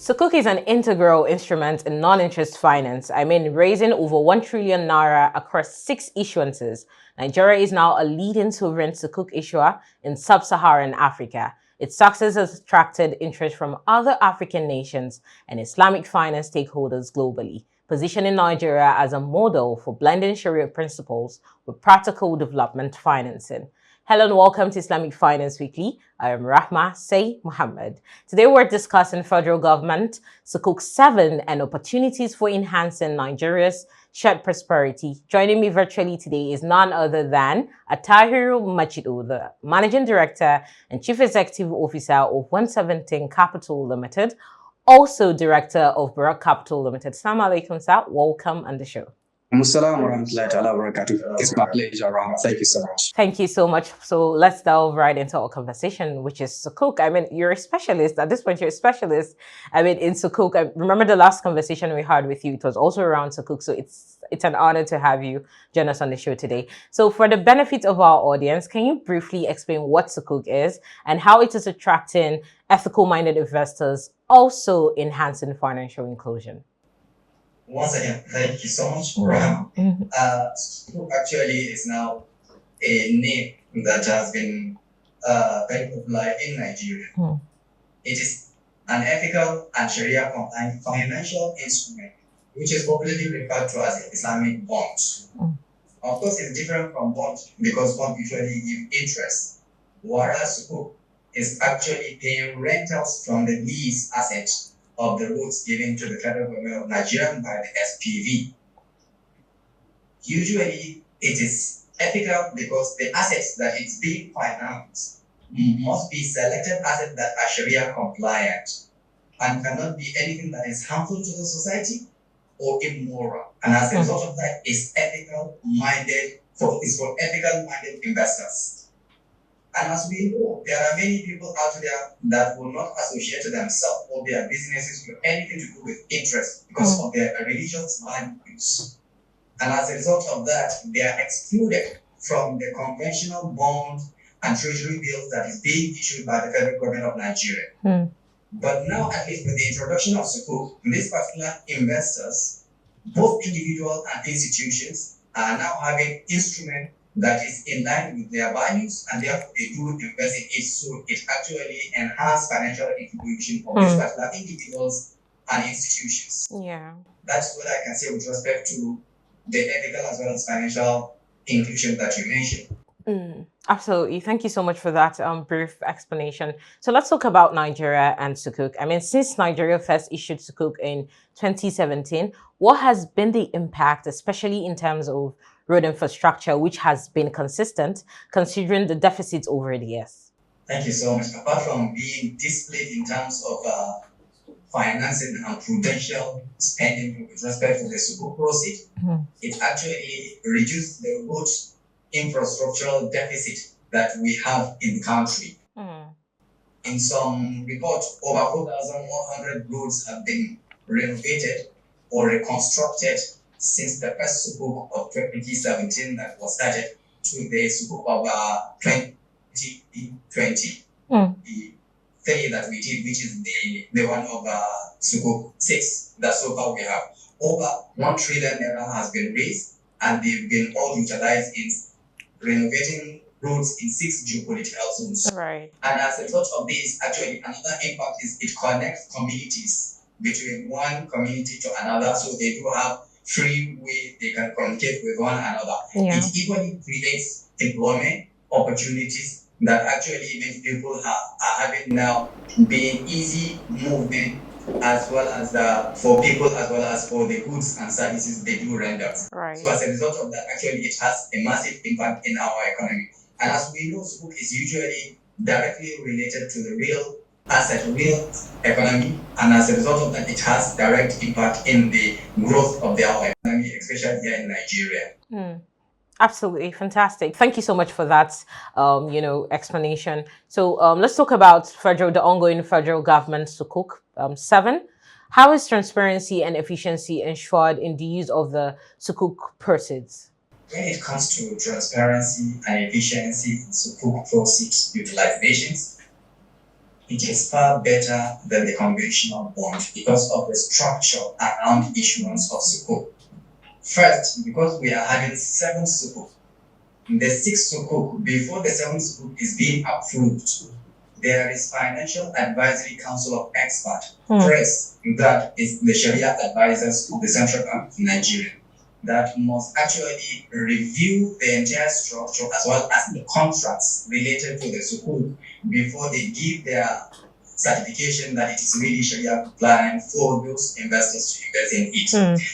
Sukuk is an integral instrument in non-interest finance. Raising over 1 trillion naira across 6 issuances. Nigeria is now a leading sovereign Sukuk issuer in sub-Saharan Africa. Its success has attracted interest from other African nations and Islamic finance stakeholders globally, positioning Nigeria as a model for blending Sharia principles with practical development financing. Hello and welcome to Islamic Finance Weekly. I am Rahma Say Muhammad. Today we're discussing federal government, Sukuk VII, and opportunities for enhancing Nigeria's shared prosperity. Joining me virtually today is none other than Attahiru Maccido, the Managing Director and Chief Executive Officer of One17 Capital Limited, also Director of Barak Capital Limited. Assalamu alaikum, sir. Welcome on the show. It's my pleasure, Ram. Thank you so much. Thank you so much. So let's delve right into our conversation, which is Sukuk. You're a specialist. At this point, you're a specialist, in Sukuk. I remember the last conversation we had with you. It was also around Sukuk. So it's an honor to have you join us on the show today. So for the benefit of our audience, can you briefly explain what Sukuk is and how it is attracting ethical-minded investors, also enhancing financial inclusion? Once again, thank you so much, Ram. Sukuk actually is now a name that has been very popular in Nigeria. It is an ethical and Shariah-compliant financial instrument, which is popularly referred to as Islamic bonds. Of course, it's different from bonds because bonds usually give interest, whereas Sukuk is actually paying rentals from the lease assets of the roads given to the federal government of Nigeria by the SPV. Usually, it is ethical because the assets that it's being financed must be selected assets that are Sharia compliant and cannot be anything that is harmful to the society or immoral. And as a result of that, it's for ethical-minded investors. And as we know, there are many people out there that will not associate themselves or their businesses with anything to do with interest because of their religious values. And as a result of that, they are excluded from the conventional bond and treasury bills that is being issued by the federal government of Nigeria. But now, at least with the introduction of Sukuk, these particular investors, both individual and institutions, are now having instruments that is in line with their values, and therefore they do invest in it, so it actually enhances financial inclusion of these particular individuals and institutions. Yeah, that's what I can say with respect to the ethical as well as financial inclusion that you mentioned. Absolutely. Thank you so much for that brief explanation. So let's talk about Nigeria and Sukuk. Since Nigeria first issued Sukuk in 2017, what has been the impact, especially in terms of road infrastructure, which has been consistent considering the deficits over the years? Thank you so much. Apart from being displayed in terms of financing and prudential spending with respect to the Sukuk proceed, it actually reduced the road infrastructural deficit that we have in the country. In some reports, over 4,100 roads have been renovated or reconstructed since the first Sukuk of 2017 that was started to the Sukuk of 2020. The thing that we did, which is the one of Sukuk VI, that so far we have over 1 trillion naira has been raised, and they've been all utilized in renovating roads in 6 geopolitical zones. Right. And as a result of this, actually another impact is it connects communities between one community to another, so they do have free way they can communicate with one another. Yeah. It equally creates employment opportunities that actually makes people are having now being easy movement as well as for people as well as for the goods and services they do render. Right. So as a result of that, actually it has a massive impact in our economy. And as we know, Sukuk is usually directly related to the real asset, real economy, and as a result of that, it has direct impact in the growth of our economy, especially here in Nigeria. Absolutely fantastic. Thank you so much for that, explanation. So let's talk about the ongoing federal government Sukuk VII. How is transparency and efficiency ensured in the use of the Sukuk proceeds? When it comes to transparency and efficiency in Sukuk proceeds utilizations, it is far better than the conventional bond because of the structure around issuance of Sukuk. First, because we are having 7 Sukuk. The 6th Sukuk, before the 7th Sukuk is being approved, there is Financial Advisory Council of Experts. First, that is the Sharia advisors to the Central Bank of Nigeria, that must actually review the entire structure as well as the contracts related to the Sukuk before they give their certification that it is really Sharia compliant for those investors to invest in it.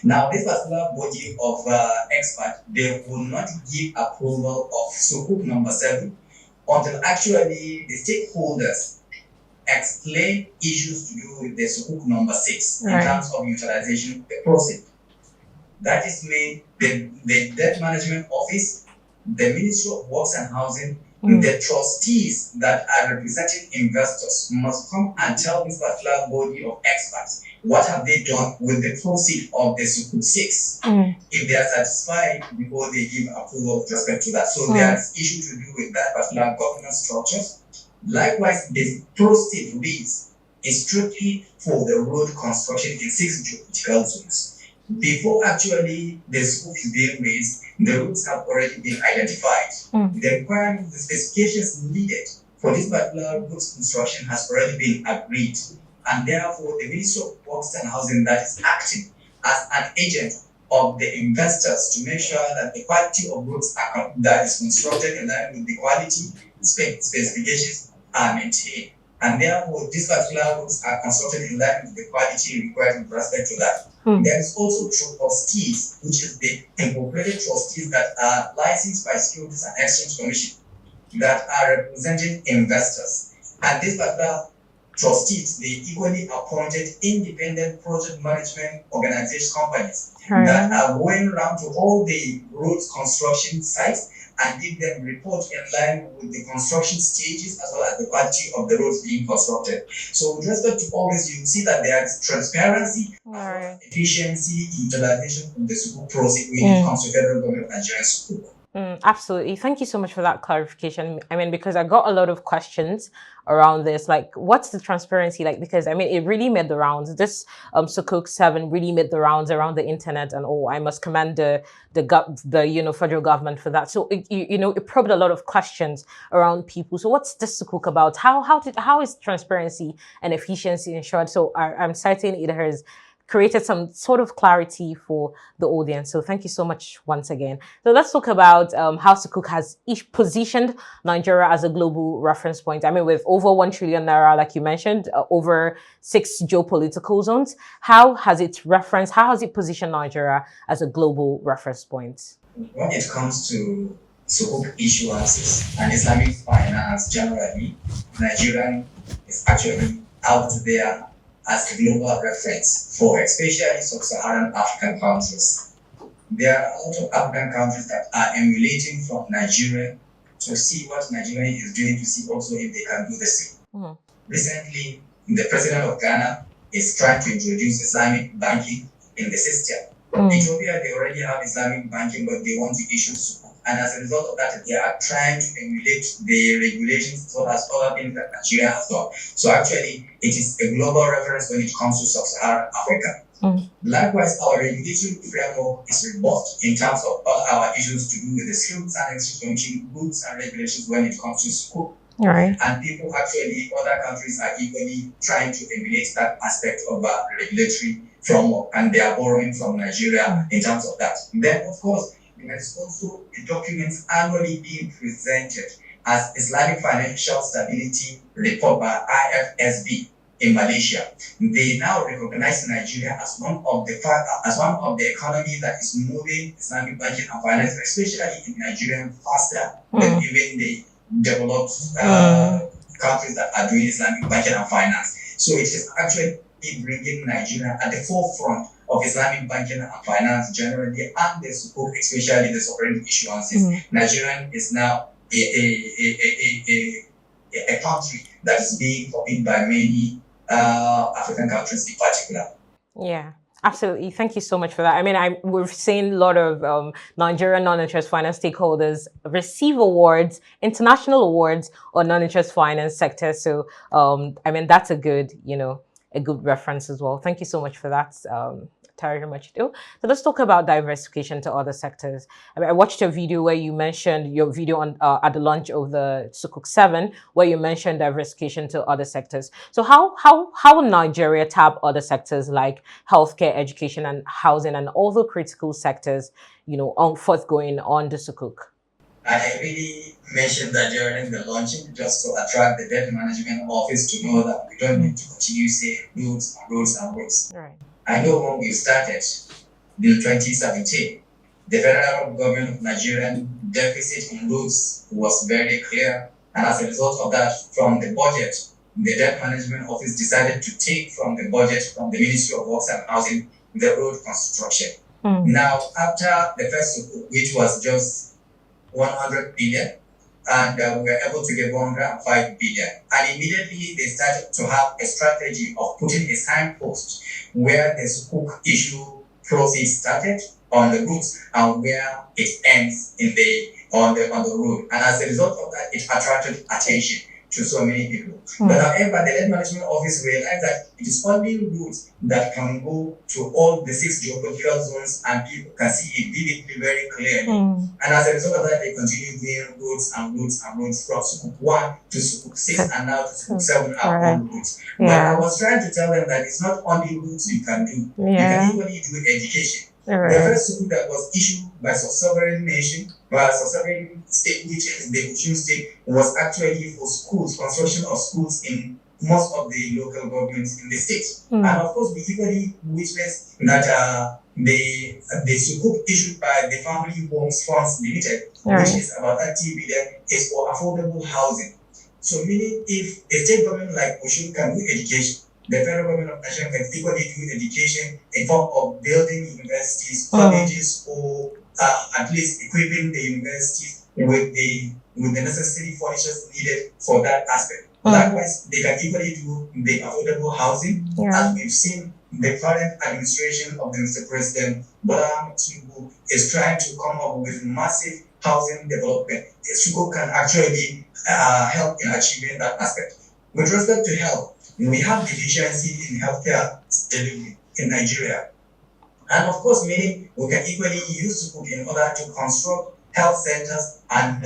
Now, this particular body of experts, they will not give approval of Sukuk number 7 until actually the stakeholders explain issues to do with the Sukuk number 6 in terms of utilization of the proceeds. That is made the Debt Management Office, the Ministry of Works and Housing, the trustees that are representing investors must come and tell this particular body of experts what have they done with the proceeds of the Sukuk 6 if they are satisfied before they give approval with respect to that. So there is issue to do with that particular governance structure. Likewise, the proceeds raised is strictly for the road construction in 6 geopolitical zones. Before actually the Sukuk is being raised, the routes have already been identified. The requirements, the specifications needed for this particular roads construction has already been agreed. And therefore, the Ministry of Works and Housing that is acting as an agent of the investors to make sure that the quality of roads that is constructed in line with the quality specifications are maintained. And therefore, these particular roads are constructed in line with the quality required with respect to that. There is also trustees, which is the incorporated trustees that are licensed by Securities and Exchange Commission that are representing investors. And these particular trustees, they equally appointed independent project management organization companies that are going around to all the roads construction sites and give them report in line with the construction stages as well as the quality of the roads being constructed. So with respect to all this, you see that there is transparency, efficiency, utilization of the Sukuk process when it comes to federal government of Nigerian Sukuk. Absolutely. Thank you so much for that clarification. I mean, because I got a lot of questions around this, like what's the transparency like? Because I mean, it really made the rounds. This Sukuk 7 really made the rounds around the internet, and I must commend the federal government for that. So it probed a lot of questions around people. So what's this Sukuk about? How is transparency and efficiency ensured? So I'm certain it has created some sort of clarity for the audience. So thank you so much once again. So let's talk about how Sukuk has positioned Nigeria as a global reference point. I mean, with over 1 trillion naira, like you mentioned, over 6 geopolitical zones, how has it positioned Nigeria as a global reference point? When it comes to Sukuk issuances and Islamic finance generally, Nigeria is actually out there as a global reference for especially sub-Saharan African countries. There are a lot of African countries that are emulating from Nigeria to see what Nigeria is doing, to see also if they can do the same. Recently, the president of Ghana is trying to introduce Islamic banking in the system. Ethiopia, they already have Islamic banking, but they want to issue Sukuk. And as a result of that, they are trying to emulate the regulations as well as other things that Nigeria has done. So actually, it is a global reference when it comes to sub-Saharan Africa. Likewise, our regulatory framework is robust in terms of all our issues to do with the Securities and Exchange Commission rules and regulations when it comes to Sukuk. And people actually, other countries are equally trying to emulate that aspect of our regulatory framework, and they are borrowing from Nigeria in terms of that. Then, of course, there is also the documents annually being presented as Islamic Financial Stability Report by IFSB in Malaysia. They now recognize Nigeria as one of the economies that is moving Islamic banking and finance, especially in Nigeria, faster than even the developed countries that are doing Islamic banking and finance. So it is actually bringing Nigeria at the forefront of Islamic banking and finance generally, and the Sukuk, especially the sovereign issuances. Nigeria is now a country that is being copied by many African countries in particular. Yeah. Absolutely. Thank you so much for that. I mean, we've seen a lot of Nigerian non-interest finance stakeholders receive awards, international awards on non-interest finance sector. So, I mean, that's a good, a good reference as well. Thank you so much for that. Attahiru Maccido. So let's talk about diversification to other sectors. I mean, I watched a video where you mentioned your video on at the launch of the Sukuk VII, where you mentioned diversification to other sectors. So how will Nigeria tap other sectors like healthcare, education, and housing, and all the critical sectors, on forthgoing on the Sukuk? I really mentioned that during the launching just to attract the debt management office to know that we don't need to continue saying roads and roads and roads. Right. I know when we started in 2017, the federal government of Nigerian deficit in roads was very clear. And as a result of that, from the budget, the debt management office decided to take from the budget from the Ministry of Works and Housing, the road construction. Now, after the first Sukuk, which was just 100 billion, and we were able to get 105 billion. And immediately they started to have a strategy of putting a signpost where the Sukuk issue process started on the routes and where it ends on the road. And as a result of that, it attracted attention to so many people. But however, the debt management office realized that it is only routes that can go to all the 6 geographical zones and people can see it vividly, very clearly. And as a result of that, they continue doing routes and routes and routes from Sukuk 1 to Sukuk 6 and now to Sukuk 7 are all routes. But I was trying to tell them that it's not only routes you can do. You can equally do education. The first Sukuk that was issued by some sovereign nation, by some sovereign state, which is the Osun state, was actually for schools, construction of schools in most of the local governments in the state. And of course, we equally witnessed that the Sukuk issued by the Family Homes Funds Limited, which is about 30 billion, is for affordable housing. So meaning if a state government like Osun can do education, the federal government of Nigeria can equally do education in form of building universities, colleges, or at least equipping the universities with the necessary furnitures needed for that aspect. Likewise, they can equally do the affordable housing, as we've seen the current administration of the Mr. President Bola Ahmed Tinubu is trying to come up with massive housing development. Sukuk can actually help in achieving that aspect. With respect to health, we have deficiency in healthcare delivery in Nigeria. And of course, meaning we can equally use Sukuk in order to construct health centers and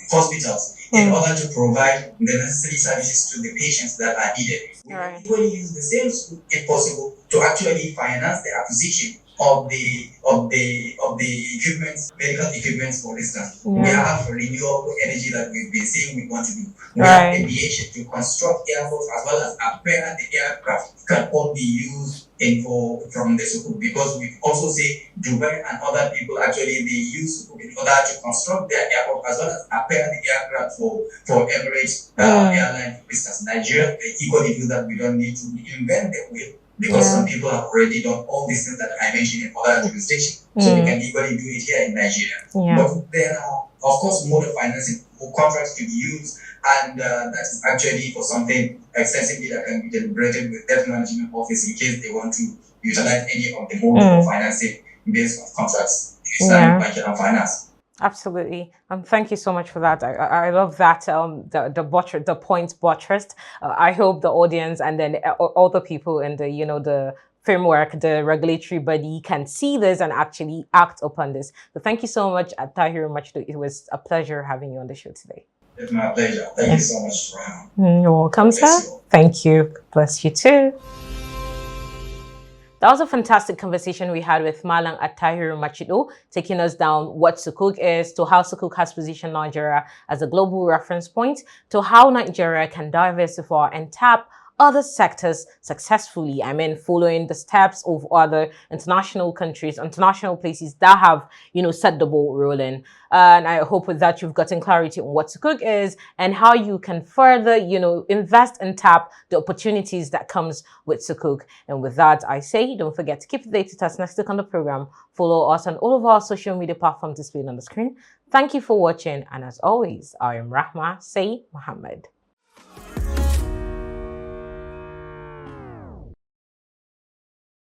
hospitals in order to provide the necessary services to the patients that are needed. We can equally use the same Sukuk, if possible, to actually finance the acquisition of the equipment, medical equipment, for instance. We have renewable energy that we've been saying we want to do. We have aviation to construct airports as well as repair the aircraft can all be used from the Sukuk, because we also say Dubai and other people actually they use Sukuk in order to construct their airport as well as repair the aircraft for Emirates airline, for instance. Nigeria, they equally do that. We don't need to invent the wheel, because some people have already done all these things that I mentioned in other jurisdictions. So we can equally do it here in Nigeria. But there are, of course, mode of financing or contracts to be used, and that is actually for something extensively that can be deliberated with debt management office in case they want to utilize any of the mode of financing based on contracts in Islamic banking and finance. Absolutely. Thank you so much for that. I love that, the points buttressed. I hope the audience and then all the people in the, the framework, the regulatory body can see this and actually act upon this. So thank you so much, Attahiru Maccido. It was a pleasure having you on the show today. It's my pleasure. Thank you so much for having me. You're welcome, sir. Thank you. Bless you too. That was a fantastic conversation we had with Malam Attahiru Maccido, taking us down what Sukuk is, to how Sukuk has positioned Nigeria as a global reference point, to how Nigeria can diversify and tap other sectors successfully. I mean, following the steps of other international countries, international places that have, set the ball rolling. And I hope with that you've gotten clarity on what Sukuk is and how you can further, invest and tap the opportunities that comes with Sukuk. And with that, I say, don't forget to keep the data test next week on the program. Follow us on all of our social media platforms displayed on the screen. Thank you for watching. And as always, I am Rahma Say Muhammad.